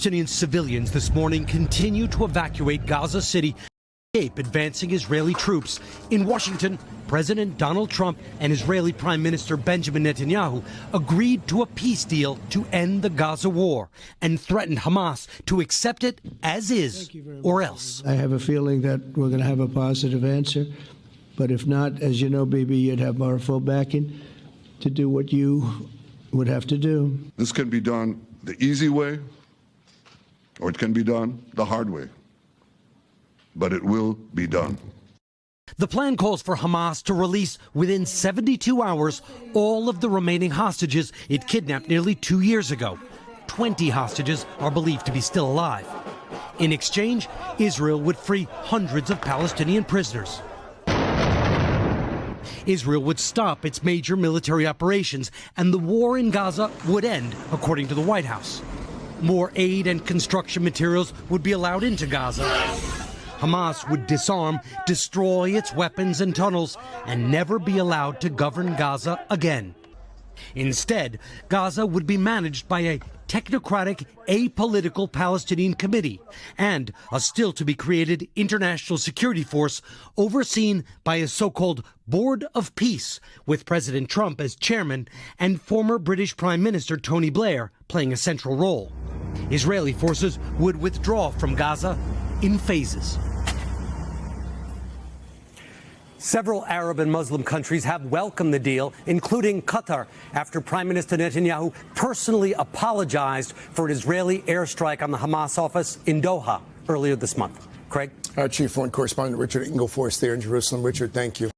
Palestinian civilians this morning continue to evacuate Gaza City, advancing Israeli troops. In Washington, President Donald Trump and Israeli Prime Minister Benjamin Netanyahu agreed to a peace deal to end the Gaza war and threatened Hamas to accept it as is or else. I have a feeling that we're going to have a positive answer, but if not, as you know, Bibi, you'd have our full backing to do what you would have to do. This can be done the easy way, or it can be done the hard way. But it will be done. The plan calls for Hamas to release within 72 hours all of the remaining hostages it kidnapped nearly 2 years ago. 20 hostages are believed to be still alive. In exchange, Israel would free hundreds of Palestinian prisoners. Israel would stop its major military operations, and the war in Gaza would end, according to the White House. More aid and construction materials would be allowed into Gaza. Hamas would disarm, destroy its weapons and tunnels, and never be allowed to govern Gaza again. Instead, Gaza would be managed by a technocratic, apolitical Palestinian committee and a still-to-be-created international security force overseen by a so-called Board of Peace, with President Trump as chairman and former British Prime Minister Tony Blair playing a central role. Israeli forces would withdraw from Gaza in phases. Several Arab and Muslim countries have welcomed the deal, including Qatar, after Prime Minister Netanyahu personally apologized for an Israeli airstrike on the Hamas office in Doha earlier this month. Craig? Our Chief Foreign Correspondent Richard Ingleforth there in Jerusalem. Richard, thank you.